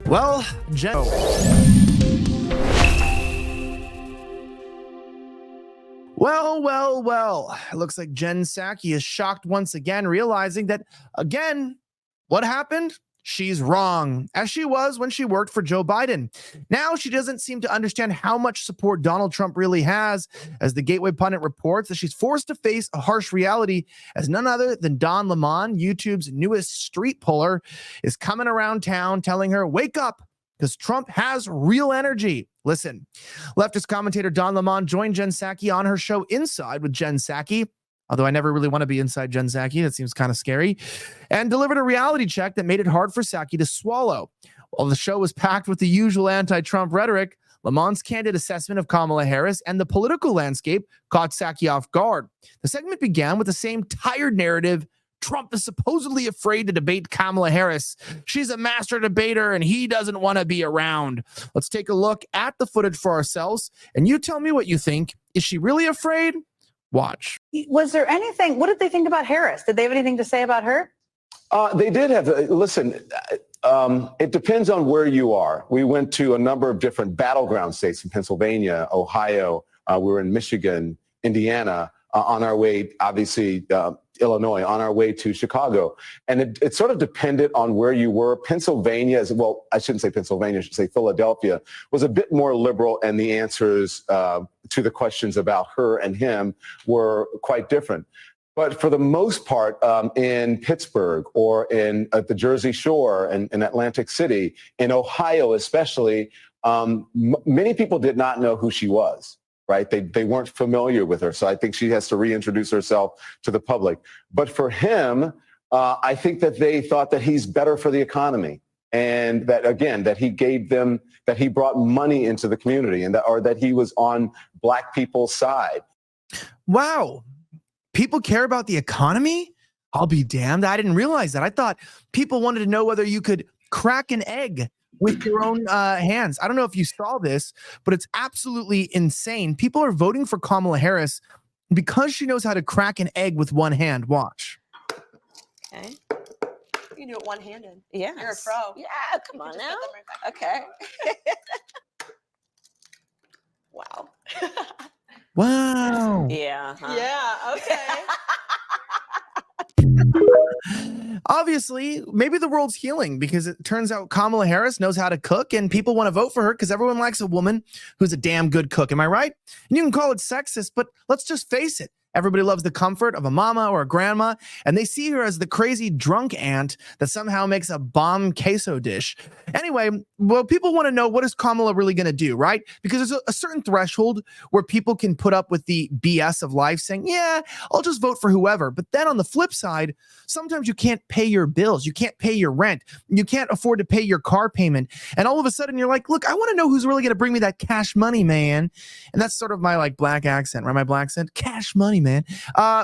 Well, Jen. Well. It looks like Jen Psaki is shocked once again, realizing that, again, what happened? She's wrong, as she was when she worked for Joe Biden. Now she doesn't seem to understand how much support Donald Trump really has, as the Gateway pundit reports that she's forced to face a harsh reality as none other than Don Lemon, YouTube's newest street puller, is coming around town telling her, wake up, because Trump has real energy. Listen, leftist commentator Don Lemon joined Jen Psaki on her show Inside with Jen Psaki, although I never really want to be inside Jen Psaki. That seems kind of scary, and delivered a reality check that made it hard for Psaki to swallow. While the show was packed with the usual anti-Trump rhetoric, Lemon's candid assessment of Kamala Harris and the political landscape caught Psaki off guard. The segment began with the same tired narrative. Trump is supposedly afraid to debate Kamala Harris. She's a master debater and he doesn't want to be around. Let's take a look at the footage for ourselves and you tell me what you think. Is she really afraid? Watch. Was there anything, what did they think about Harris? Did they have anything to say about her? They did have, listen, it depends on where you are. We went to a number of different battleground states in Pennsylvania, Ohio. We were in Michigan, Indiana, on our way, obviously, Illinois, on our way to Chicago. And it sort of depended on where you were. Pennsylvania, well, I shouldn't say Pennsylvania, I should say Philadelphia, was a bit more liberal, and the answers to the questions about her and him were quite different. But for the most part, in Pittsburgh or in at the Jersey Shore and in Atlantic City, in Ohio especially, many people did not know who she was. Right? They weren't familiar with her. So I think she has to reintroduce herself to the public. But for him, I think that they thought that he's better for the economy. And that, again, that he gave them, that he brought money into the community and that he was on Black people's side. Wow. People care about the economy? I'll be damned. I didn't realize that. I thought people wanted to know whether you could crack an egg with your own hands. I don't know if you saw this, but it's absolutely insane. People are voting for Kamala Harris because she knows how to crack an egg with one hand. Watch. Okay. You can do it one-handed. Yeah. You're a pro. Yeah, come on now. Right Okay. Wow. Wow. Yeah. Huh? Yeah, okay. Obviously, maybe the world's healing because it turns out Kamala Harris knows how to cook and people want to vote for her because everyone likes a woman who's a damn good cook. Am I right? And you can call it sexist, but let's just face it. Everybody loves the comfort of a mama or a grandma, and they see her as the crazy drunk aunt that somehow makes a bomb queso dish. Anyway, well, people want to know, what is Kamala really going to do, right? Because there's a certain threshold where people can put up with the BS of life saying, yeah, I'll just vote for whoever. But then on the flip side, sometimes you can't pay your bills. You can't pay your rent. You can't afford to pay your car payment. And all of a sudden you're like, look, I want to know who's really going to bring me that cash money, man. And that's sort of my like black accent, right? My black accent, cash money, man.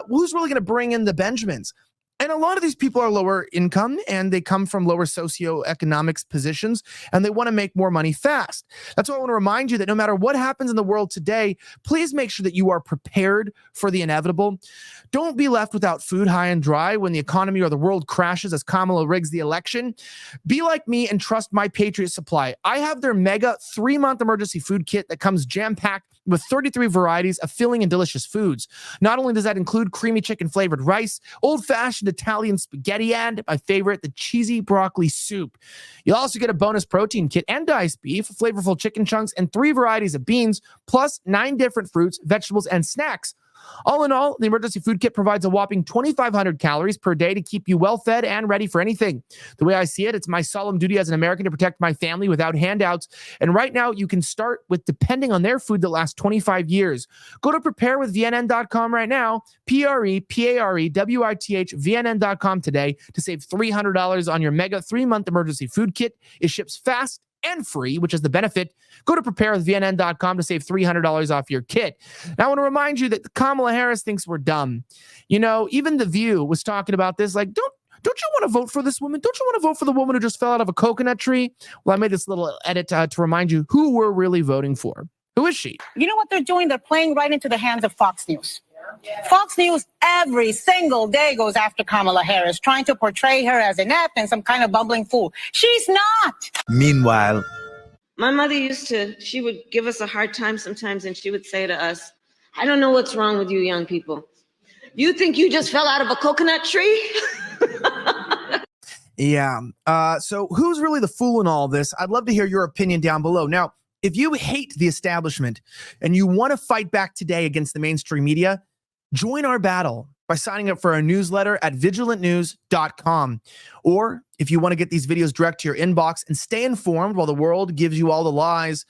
Who's really going to bring in the Benjamins? And a lot of these people are lower income and they come from lower socioeconomic positions and they want to make more money fast. That's why I want to remind you that no matter what happens in the world today, please make sure that you are prepared for the inevitable. Don't be left without food high and dry when the economy or the world crashes as Kamala rigs the election. Be like me and trust My Patriot Supply. I have their mega 3-month emergency food kit that comes jam-packed with 33 varieties of filling and delicious foods. Not only does that include creamy chicken flavored rice, old-fashioned Italian spaghetti, and my favorite, the cheesy broccoli soup. You'll also get a bonus protein kit and diced beef, flavorful chicken chunks, and 3 varieties of beans, plus 9 different fruits, vegetables, and snacks. All in all, the emergency food kit provides a whopping 2,500 calories per day to keep you well-fed and ready for anything. The way I see it, it's my solemn duty as an American to protect my family without handouts. And right now, you can start with depending on their food that lasts 25 years. Go to preparewithvnn.com right now, preparewithvnn.com today to save $300 on your mega 3-month emergency food kit. It ships fast and free, which is the benefit. Go to preparewithvnn.com to save $300 off your kit. Now, I want to remind you that Kamala Harris thinks we're dumb. You know, even The View was talking about this. Like, don't you want to vote for this woman? Don't you want to vote for the woman who just fell out of a coconut tree? Well, I made this little edit to remind you who we're really voting for. Who is she? You know what they're doing? They're playing right into the hands of Fox News. Fox News every single day goes after Kamala Harris, trying to portray her as inept and some kind of bumbling fool. She's not. Meanwhile, My mother she would give us a hard time sometimes, and she would say to us, I don't know what's wrong with you young people. You think you just fell out of a coconut tree? yeah. So who's really the fool in all this? I'd love to hear your opinion down below. Now, if you hate the establishment and you want to fight back today against the mainstream media, join our battle by signing up for our newsletter at vigilantnews.com. Or if you want to get these videos direct to your inbox and stay informed while the world gives you all the lies,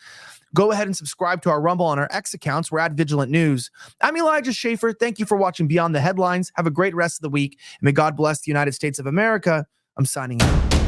go ahead and subscribe to our Rumble and our X accounts. We're at Vigilant News. I'm Elijah Schaefer. Thank you for watching Beyond the Headlines. Have a great rest of the week. And may God bless the United States of America. I'm signing out.